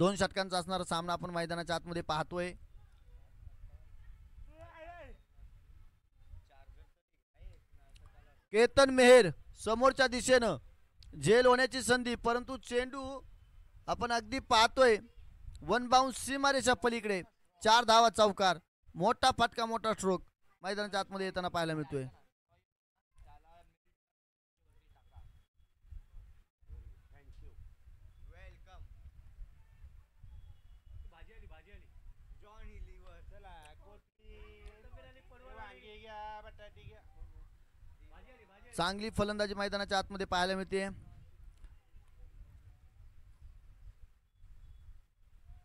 2 षटकांचा असणारा सामना आपण मैदानाच्या आतमध्ये पाहतोय. केतन मेहर समोरच्या दिशेनं झेल होण्याची संधी, परंतु चेंडू आपण अगदी पाहतोय वन बाउंस सीमारेषा पलीकडे. 4 धावा चौकार. मोठा फटका, मोठा स्ट्रोक मैदानाच्या आतमध्ये येताना पाहायला मिळतोय. चांगली फलंदाजी मैदानाच्या आतमध्ये पाहायला मिळते.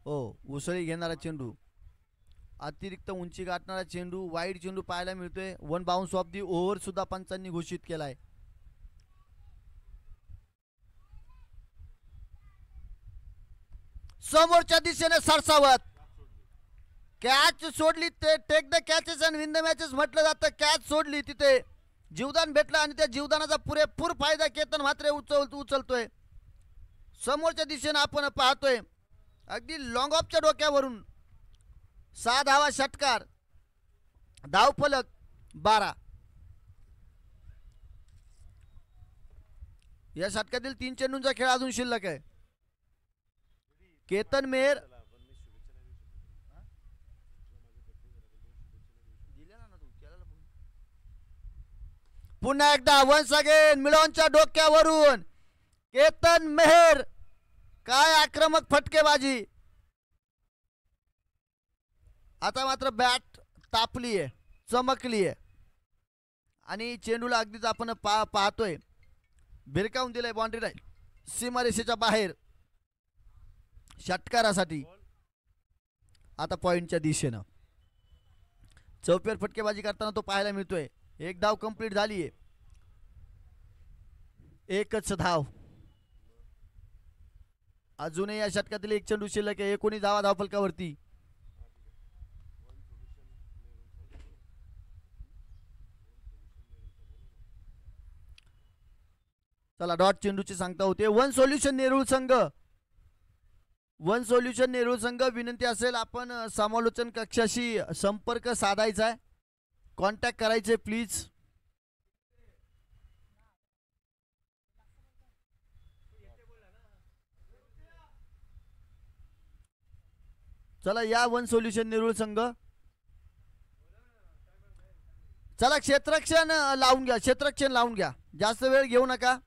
हो, उसळी घेणारा चेंडू, अतिरिक्त उंची गाठणारा चेंडू, वाईड चेंडू पाहायला मिळतोय. 1 बाउन्स ऑफ दी ओव्हर सुद्धा पंचांनी घोषित केलाय. समोरच्या दिशेने सरसावत कॅच सोडली. ते take the catches and win the matches म्हटलं जातं. कॅच सोडली, तिथे जीवदान भेटलं आणि त्या जीवदानाचा पुरेपूर फायदा केतन म्हात्रे उचलतोय. समोरच्या दिशेने आपण पाहतोय अगदी लॉंग ऑफच्या डोक्यावरून 6 धावा षटकार. धाव फलक 12. या षटकातील 3 चेंडूंचा खेळ अजून शिल्लक आहे. केतन मेहर पुन्हा एकदा वन्स अगेन मिळवणच्या डोक्यावरून केतन मेहर. काय आक्रमक फटकेबाजी. आता मात्र बॅट तापली आहे, चमकली आहे आणि चेंडूला अगदीच आपण पाहतोय भिरकावून दिलंय बाउंड्री लाईन सीमारेषेच्या बाहेर षटकारासाठी. आता पॉइंटच्या दिशेनं चौफेर फटकेबाजी करताना तो पाहायला मिळतोय. 1 धाव कंप्लीट झाली आहे. 1च धाव. अजूनही या षटकातील 1 चेंडू शिल्लक आहे. 19 धावा धावफलकावरती. चला डॉट चेंडूची सांगता होते. वन सोल्युशन नेरूळ संघ, वन सोल्युशन नेरूळ संघ विनंती असेल आपण समालोचन कक्षाशी संपर्क साधायचा आहे, कॉन्टॅक्ट करायचे प्लीज. चला या वन सोल्युशन नेरूळ संघ. चला क्षेत्ररक्षण लावून घ्या, क्षेत्ररक्षण लावून घ्या, जास्त वेळ घेऊ नका.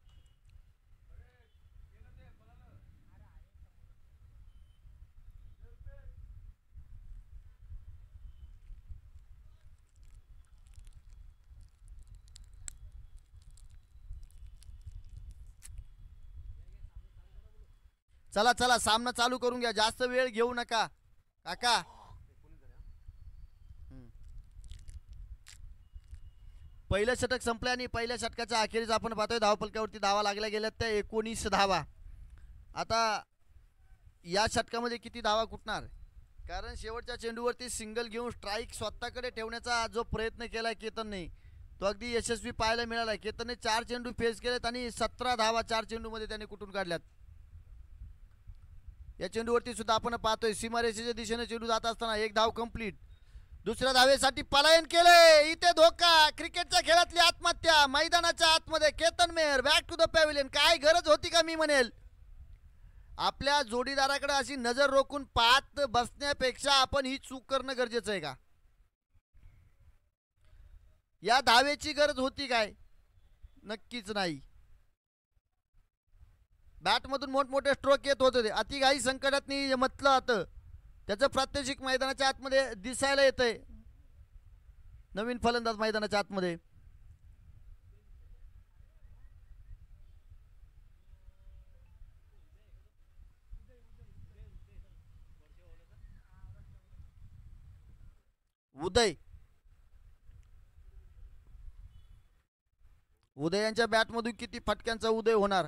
चला चला सामना चालू करून घ्या, जास्त वेळ घेऊ नका काका. पहिलं षटक संपलं आणि पहिल्या षटकाच्या अखेरीस आपण पाहतोय धावफलकावरती धावा लागल्या गेल्यात त्या 19 धावा. आता या षटकामध्ये किती धावा कुठणार, कारण शेवटच्या चेंडूवरती सिंगल घेऊन स्ट्राईक स्वतःकडे ठेवण्याचा जो प्रयत्न केलाय केतनने तो अगदी यशस्वी पाहायला मिळाला. केतनने 4 चेंडू फेस केलेत आणि 17 धावा 4 चेंडूमध्ये त्याने कुठून काढल्यात. या चेंडूवरती सुद्धा आपण पाहतोय सीमारेषेच्या दिशेने चेंडू जात असताना 1 धाव कंप्लीट. दुसऱ्या धावेसाठी पलायन केले. इथे धोका, क्रिकेटच्या खेळातली आत्महत्या. मैदानाच्या आतमध्ये Ketan Mehar back to the pavilion. काय गरज होती का मी म्हणेल. आपल्या जोडीदाराकडे अशी नजर रोखून पाहत बसण्यापेक्षा आपण ही चूक करणं गरजेचं आहे का. या धावेची गरज होती काय, नक्कीच नाही. बॅटमधून मोठमोठे स्ट्रोक येत होते. अतिघाई संकटात म्हटलं जातं त्याचं प्रात्यक्षिक मैदानाच्या आतमध्ये दिसायला येतंय. नवीन फलंदाज मैदानाच्या आतमध्ये. उदय, उदयांच्या बॅटमधून किती फटक्यांचा उदय होणार.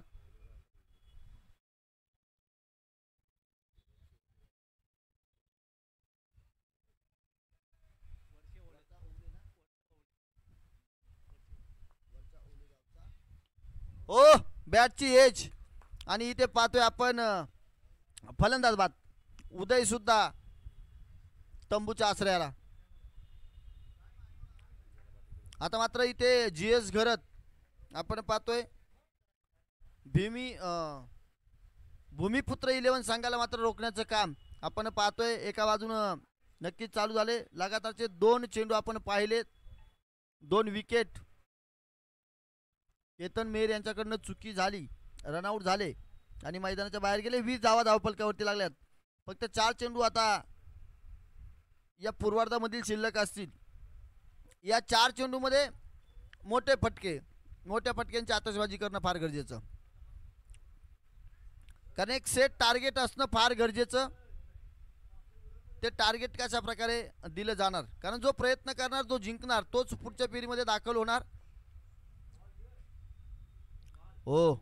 ओ बॅटची एज आणि इथे पाहतोय आपण फलंदाज बाद. उदय सुद्धा तंबूच्या आश्रयाला. आता मात्र इथे GS घरत आपण पाहतोय भूमिपुत्र 11 संघाला मात्र रोखण्याचं काम आपण पाहतोय. एका बाजूनं नक्कीच चालू झाले लगातारचे 2 चेंडू आपण पाहिले, 2 विकेट केतन मेहर यांच्याकडनं चुकी झाली, रनआउट झाले आणि मैदानाच्या बाहेर गेले. 20 धावा धावफलकावरती लागल्यात. फक्त 4 चेंडू आता या पूर्वार्धामधील शिल्लक असतील. या 4 चेंडूमध्ये मोठ्या फटक्यांची आतषबाजी करणं फार गरजेचं, कारण एक सेट टार्गेट असणं फार गरजेचं. ते टार्गेट कशा प्रकारे दिलं जाणार, कारण जो प्रयत्न करणार, जो जिंकणार, तोच पुढच्या फेरीमध्ये दाखल होणार. हो,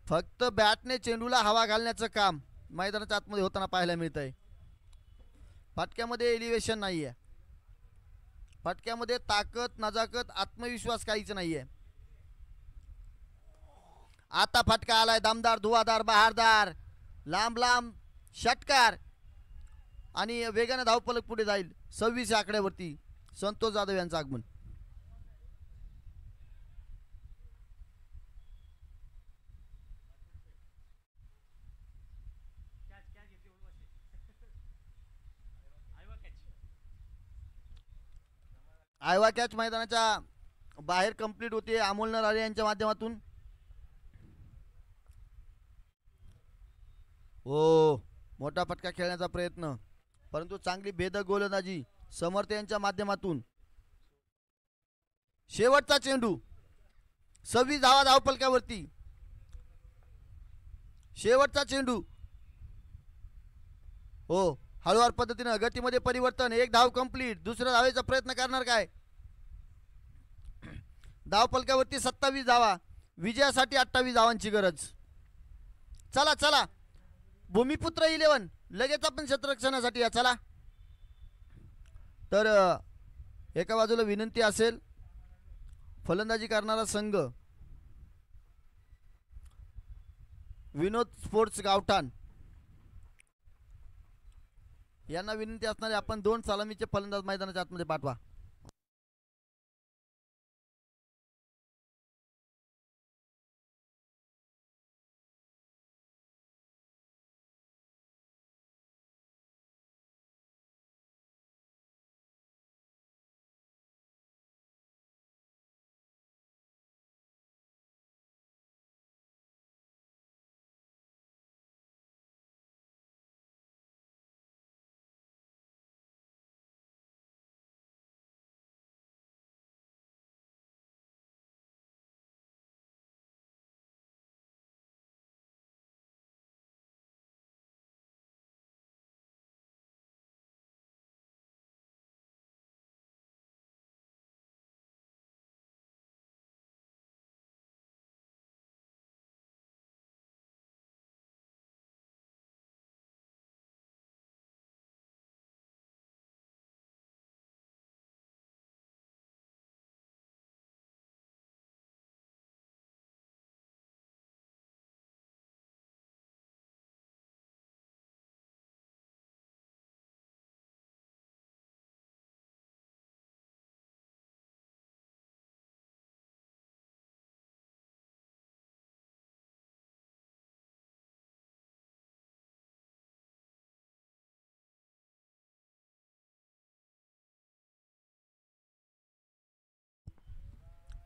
फक्त बॅटने चेंडूला हवा घालण्याचं काम मैदानाच्या आतमध्ये होताना पाहायला मिळत आहे. फटक्यामध्ये एलिव्हेशन नाही आहे, फटक्यामध्ये ताकद, नजाकत, आत्मविश्वास काहीच नाही आहे. आता फटका आलाय, दमदार, धुवादार, बहारदार, लांब लांब षटकार आणि वेगाने धावफलक पुढे जाईल. 26 आकड्यावरती संतोष जाधव यांचं आगमन. आयवा कॅच मैदानाच्या बाहेर कंप्लीट होते अमोल नरारे यांच्या माध्यमातून. हो, मोठा फटका खेळण्याचा प्रयत्न, परंतु चांगली भेदक गोलंदाजी समर्थ यांच्या माध्यमातून. शेवटचा चेंडू, 26 धावा धावफलकावरती, शेवटचा चेंडू. हो, हळूवार पद्धतीने गतीमध्ये परिवर्तन. 1 धाव कंप्लीट. दुसऱ्या धावेचा प्रयत्न करणार काय? धावफलकावरती 27 धावा, विजयासाठी 28 धावांची गरज. चला चला, भूमिपुत्र 11 लगेच आपण क्षेत्ररक्षणासाठी या. चला, तर एका बाजूला विनंती असेल, फलंदाजी करणारा संघ विनोद स्पोर्ट्स गावठाण यांना विनंती असणारे आपण 2 सलामीचे फलंदाज मैदानाच्या आतमध्ये पाठवा.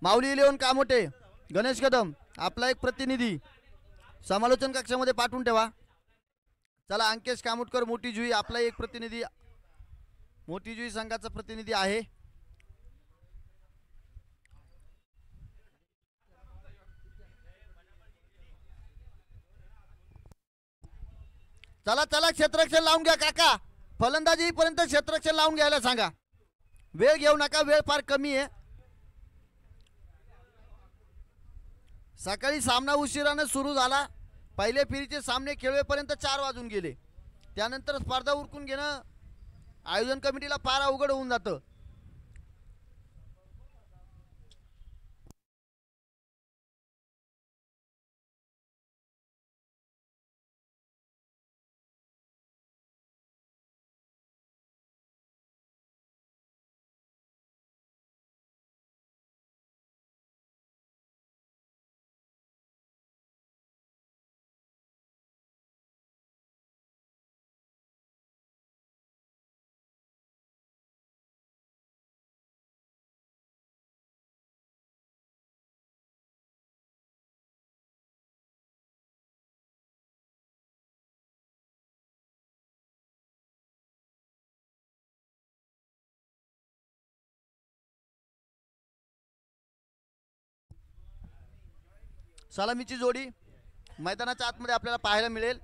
माऊली 11 कामोटे, गणेश कदम आपला एक प्रतिनिधी समालोचन कक्षामध्ये पाठवून ठेवा. चला, अंकेश कामोटकर मोठी जुई आपला एक प्रतिनिधी, मोठी जुई संघाचा प्रतिनिधी आहे. चला चला, क्षेत्ररक्षण लावून घ्या काका, फलंदाजी पर्यंत क्षेत्ररक्षण लावून घ्यायला सांगा. वेळ घेऊ नका, वेळ फार कमी आहे. सकाळी सामना उशिराने सुरू झाला. पहिले फेरीचे सामने खेळवेपर्यंत 4 वाजून गेले. त्यानंतर स्पर्धा उरकून घेणं आयोजन कमिटीला फार अवघड होऊन जातं. सलामीची जोडी मैदानाच्या आतमध्ये आपल्याला पाहायला मिळेल.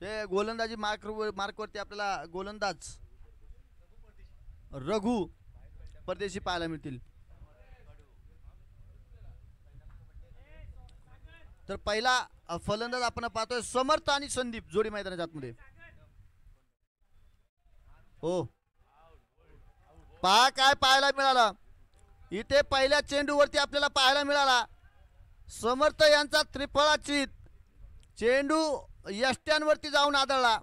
ते गोलंदाजी मार्कवरती आपल्याला गोलंदाज रघु परदेशी पाहायला मिळतील. तर पहिला फलंदाज आपण पाहतोय समर्थ आणि संदीप जोडी मैदानाच्या आतमध्ये. हो पहा काय पाहायला मिळालं इथे पहिल्या चेंडूवरती आपल्याला पाहायला मिळाला समर्थ यांचा त्रिफळा चित. चेंडू यष्ट्यांवरती जाऊन आदळला.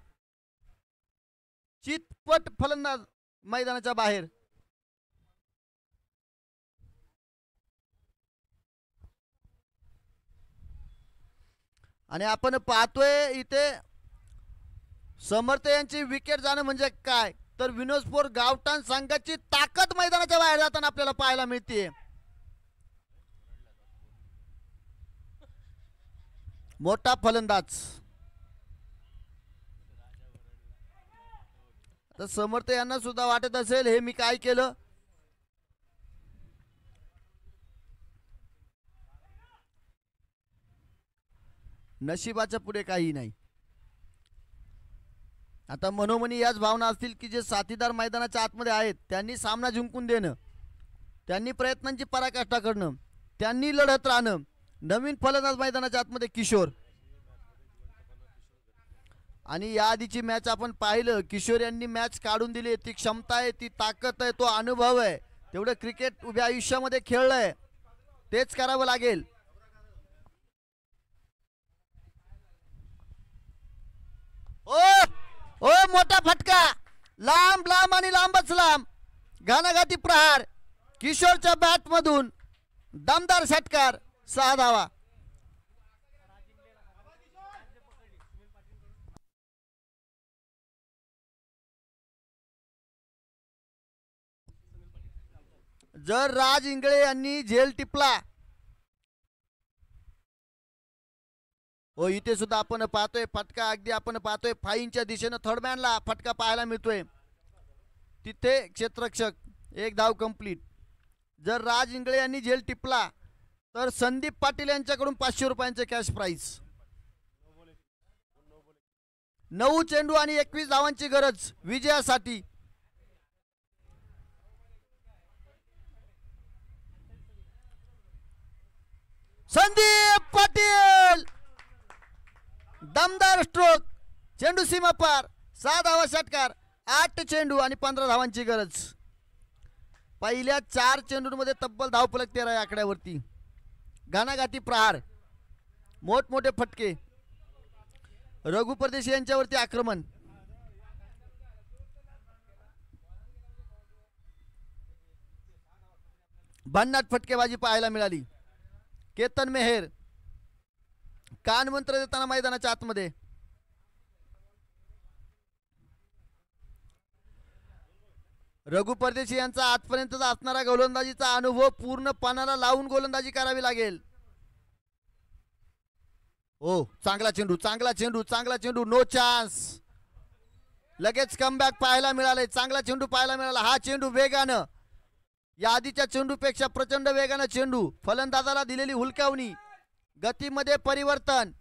चितपट फलंदाज मैदानाच्या बाहेर. आणि आपण पाहतोय इथे समर्थ यांची विकेट जाणं म्हणजे काय तर विनोदपूर गावठाण संघाची ताकद मैदानाच्या बाहेर जाताना आपल्याला पाहायला मिळते. मोठा फलंदाज तर समर्थ यांना सुद्धा वाटत असेल हे मी काय केलं. नशिबाच्या पुढे काही नाही. आता मनोमनी याच भावना असतील की जे साथीदार मैदानाच्या आतमध्ये आहेत त्यांनी सामना जिंकून देणं, त्यांनी प्रयत्नांची पराकाष्ठा करणं, त्यांनी लढत राहणं. नवीन फलंदाज मैदानाच्या आतमध्ये किशोर. आणि या आधीची मॅच आपण पाहिलं किशोर यांनी मॅच काढून दिली. ती क्षमता आहे, ती ताकद आहे, तो अनुभव आहे. तेवढं क्रिकेट उभ्या आयुष्यामध्ये खेळलंय तेच करावं लागेल. ओ ओ मोठा फटका लांब लांब आणि लांबच लांब. घानाघाती प्रहार किशोरच्या बॅट मधून दमदार षटकार 6 धावा. जर राज इंगळे यांनी झेल टिपला हो इथे सुद्धा आपण पाहतोय फटका अगदी आपण पाहतोय फाईनच्या दिशेनं थर्डमॅनला फटका पाहायला मिळतोय. तिथे क्षेत्ररक्षक 1 धाव कंप्लीट. जर राज इंगळे यांनी झेल टिपला तर संदीप पाटील यांच्याकडून 500 रुपयांचे कॅश प्राइज. 9 चेंडू आणि 21 धावांची गरज विजयासाठी. संदीप पाटील दमदार स्ट्रोक. चेंडू सीमा पार. 6 धावा षटकार. 8 चेंडू आणि 15 धावांची गरज. पहिल्या 4 चेंडूंमध्ये तब्बल धावफलक 13 या आकड्यावरती. घानाघाती प्रहार, मोठमोठे फटके. रघु परदेशी यांच्यावरती आक्रमण. भन्नाट फटकेबाजी पाहायला मिळाली. केतन मेहर कान मंत्र देताना मैदानाच्या आतमध्ये. रघु परदेशी यांचा आजपर्यंतचा असणारा गोलंदाजीचा अनुभव पूर्ण पानाला लावून गोलंदाजी करावी लागेल. ओ चांगला चेंडू, चांगला चेंडू, चांगला चेंडू. No chance. लगेच कमबॅक पाहायला मिळाले. चांगला चेंडू पाहायला मिळाला. हा चेंडू वेगानं या आधीच्या चेंडूपेक्षा प्रचंड वेगानं चेंडू. फलंदाजाला दिलेली हुलकावणी, गतीमध्ये परिवर्तन.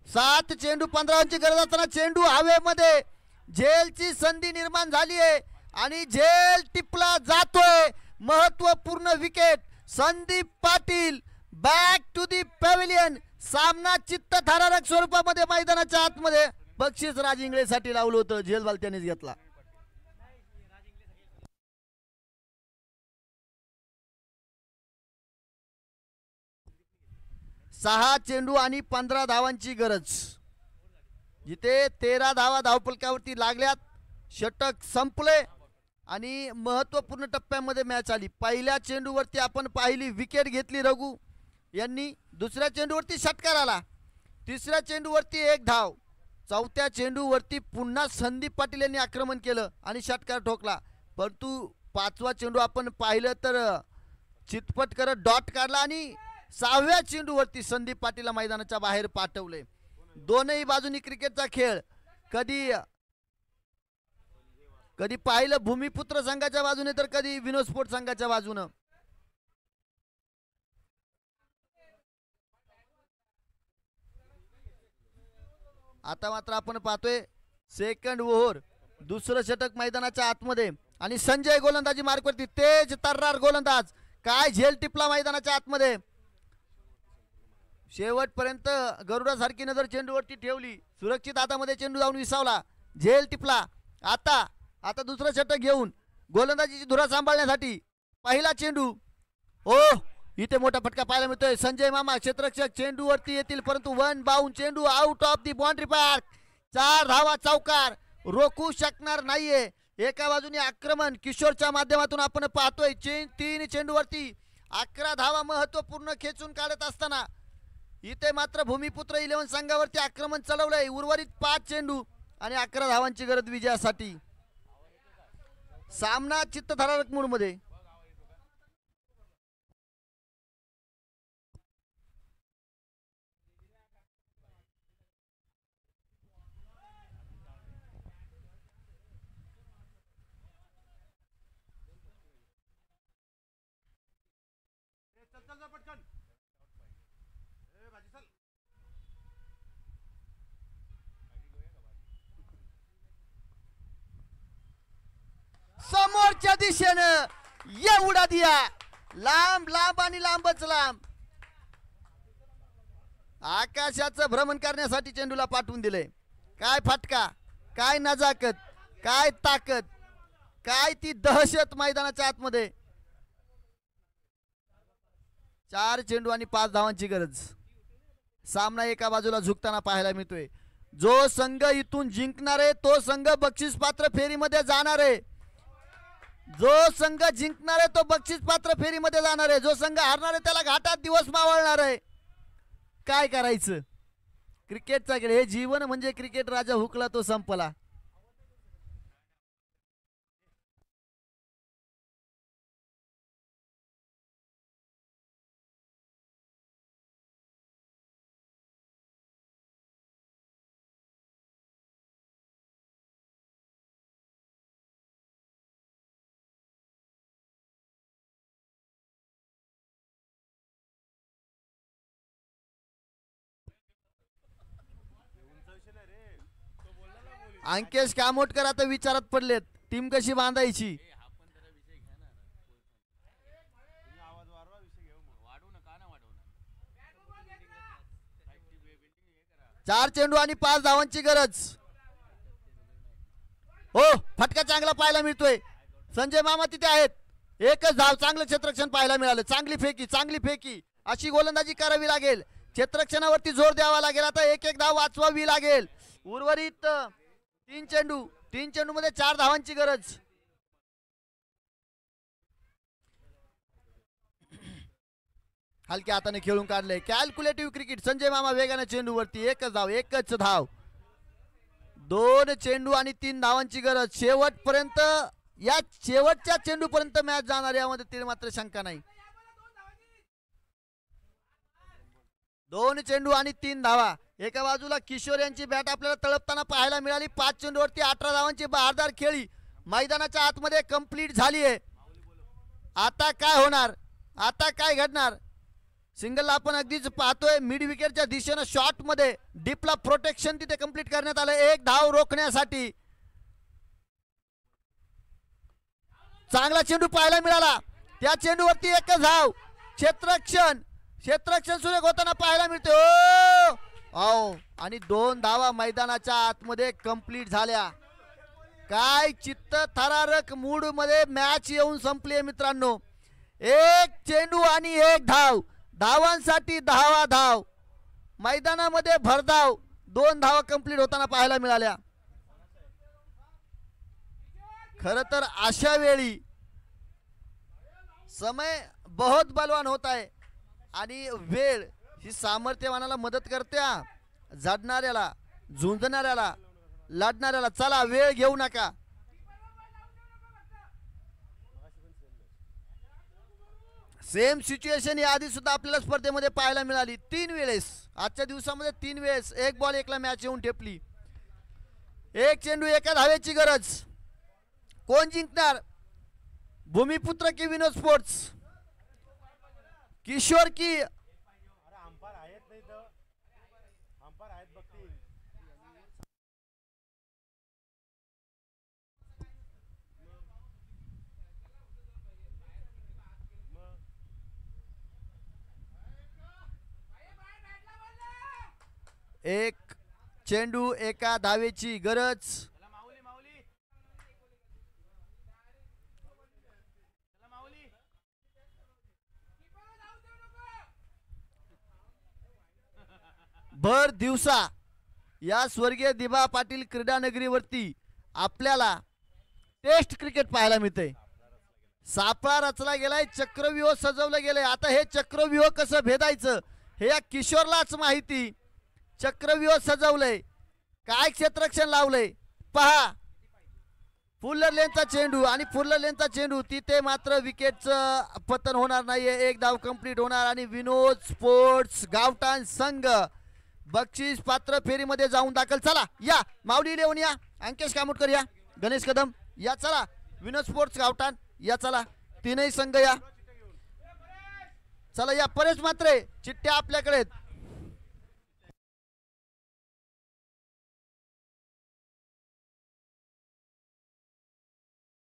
7 चेंडू 15 रनची गरज असताना चेंडू हवेमध्ये. झेलची संधी निर्माण झाली आहे आणि झेल टिपला जातोय. महत्वपूर्ण wicket. Sandeep Patil back to the pavilion. सामना चित्तथरारक स्वरूपामध्ये मैदानाच्या आतमध्ये. बक्षीस राज इंगळेसाठी लावलं होतं, झेलवाल त्यानेच घेतला. सहा चेंडू आणि 15 धावांची गरज. जिथे 13 धावा धावफलकावरती लागल्यात. षटक संपले आणि महत्वपूर्ण टप्प्यामध्ये मॅच आली. पहिल्या चेंडूवरती आपण पाहिली विकेट घेतली रघु यांनी. दुसऱ्या चेंडूवरती षटकार आला. तिसऱ्या चेंडूवरती 1 धाव. चौथ्या चेंडूवरती पुन्हा संदीप पाटील यांनी आक्रमण केलं आणि षटकार ठोकला. परंतु 5वा चेंडू आपण पाहिलं तर चितपट करत डॉट काढला आणि 6व्या चेंडूवरती संदीप पाटीलला मैदानाच्या बाहेर पाठवले. दोनही बाजूनी क्रिकेटचा खेळ. कधी कधी पाहिलं भूमिपुत्र संघाच्या बाजूने तर कधी विनोद स्पोर्ट संघाच्या बाजूने. आता मात्र आपण पाहतोय सेकंड ओव्हर, दुसरं षटक मैदानाच्या आतमध्ये आणि संजय गोलंदाजी मार्कवरती. तेज तर्रार गोलंदाज, काय झेल टिपला मैदानाच्या आतमध्ये. शेवटपर्यंत गरुडासारखी नजर चेंडूवरती ठेवली, सुरक्षित हातामध्ये चेंडू जाऊन विसावला, झेल टिपला. आता आता दुसरं षटक घेऊन गोलंदाजीची धुरा सांभाळण्यासाठी पहिला चेंडू. ओ इथे मोठा फटका पाहायला मिळतोय. संजय मामा क्षेत्ररक्षक चेंडूवरती येतील, परंतु वन बाउंड चेंडू out of the boundary park. 4 धावा चौकार, रोखू शकणार नाहीये. एका बाजूने आक्रमण किशोरच्या माध्यमातून आपण पाहतोय. 3 चेंडूवरती 11 धावा महत्वपूर्ण खेचून काढत असताना इथे मात्र भूमिपुत्र 11 संघावरती आक्रमण चढवलंय. उर्वरित 5 चेंडू आणि 11 धावांची गरज विजयासाठी. सामना चित्तथरारक मूडमध्ये. समोरच्या दिशेनं एवढा दिया, लांब लांब आणि लांबच लांब. आकाशाचं भ्रमण करण्यासाठी चेंडूला पाठवून दिले. काय फटका, काय नजाकत, काय ताकद, काय ती दहशत मैदानाच्या आतमध्ये. 4 चेंडू आणि 5 धावांची गरज. सामना एका बाजूला झुकताना पाहायला मिळतोय. जो संघ इथून जिंकणार आहे तो संघ बक्षीस पात्र फेरीमध्ये जाणार आहे. जो संघ जिंकणार आहे तो बक्षीस पात्र फेरीमध्ये जाणार आहे. जो संघ हारणार आहे त्याला घाटात दिवस मावळणार आहे. काय करायचं, क्रिकेटचा खेळ हे जीवन म्हणजे क्रिकेट. राजा हुकला तो संपला. अंकेश कामोटकर आता विचारात पडलेत, टीम कशी बांधायची. चार चेंडू आणि 5 धावांची गरज. हो फटका चांगला पाहायला मिळतोय. संजय मामा तिथे आहेत. एकच धाव, चांगलं क्षेत्ररक्षण पाहायला मिळालं. चांगली फेकी, चांगली फेकी, अशी गोलंदाजी करावी लागेल. क्षेत्ररक्षणावरती जोर द्यावा लागेल. आता एक धाव वाचवावी लागेल. उर्वरित 3 चेंडू मध्ये 4 धावांची गरज. हलक्या हाताने खेळून काढलंय. Calculative cricket. संजय मामा वेगाने चेंडूवरती. एकच धाव. 2 चेंडू आणि 3 धावांची गरज. शेवटपर्यंत, या शेवटच्या चेंडूपर्यंत मॅच जाणार, यामध्ये तीळ मात्र शंका नाही. 2 चेंडू आणि 3 धावा. एका बाजूला किशोर यांची बॅट आपल्याला तळपताना पाहायला मिळाली. 5 चेंडूवरती 18 धावांची बहारदार खेळी मैदानाच्या आतमध्ये कंप्लीट झाली आहे. आता काय होणार, आता काय घडणार. सिंगलला आपण अगदीच पाहतोय. मिड विकेटच्या दिशेनं शॉट मध्ये डीपला प्रोटेक्शन तिथे कंप्लीट करण्यात आलं. 1 धाव रोखण्यासाठी. चांगला चेंडू पाहायला मिळाला. त्या चेंडूवरती 1 धाव. क्षेत्ररक्षण सुरेख होताना पाहायला मिळते. ओ आणि 2 धावा मैदानाच्या आतमध्ये कंप्लीट झाल्या. काय चित्त थरारक मूड मध्ये मॅच येऊन संपली मित्रांनो. 1 चेंडू आणि 1 धाव. धावांसाठी धाव. मैदानामध्ये भरधाव. 2 धावा कंप्लीट होताना पाहायला मिळाल्या. खर तर अशा वेळी समय बहुत बलवान होत आहे आणि वेळ ही सामर्थ्यवानाला मदत करते. झडणाऱ्याला, झुंजणाऱ्याला, लढणाऱ्याला चला वेळ घेऊ नका. सेम सिच्युएशन या आधी सुद्धा आपल्याला स्पर्धेमध्ये पाहायला मिळाली. 3 वेळेस आजच्या दिवसामध्ये 3 वेळेस 1 बॉल 1 ला मॅच येऊन ठेपली. 1 चेंडू 1 धावेची गरज. कोण जिंकणार, भूमिपुत्र की विनोद स्पोर्ट्स, किशोर की एक चेंडू एका धावेची गरज. भर दिवसा या स्वर्गीय दिबा पाटील क्रीडा नगरीवरती आपल्याला टेस्ट क्रिकेट पाहायला मिळते. सापळा रचला गेलाय, चक्रव्यूह सजवलं गेलंय. आता हे चक्रव्यूह कसं भेदायचं हे या किशोरलाच माहिती. चक्रव्यूह सजवलंय, काय क्षेत्ररक्षण लावलंय पहा. फुल्लर लेनचा चेंडू आणि फुल्लर लेनचा चेंडू, तिथे मात्र विकेटचं पतन होणार नाहीये. एक धाव कंप्लीट होणार आणि विनोद स्पोर्ट्स गावठाण संघ बक्षीस पात्र फेरीमध्ये जाऊन दाखल. चला या माऊली लेवून या, अंकेश कामोटकर या, गणेश कदम या, चला विनोद स्पोर्ट्स गावठाण या, चला तीनही संघ या, चला या. परेश मात्रे चिठ्ठ्या आपल्याकडे.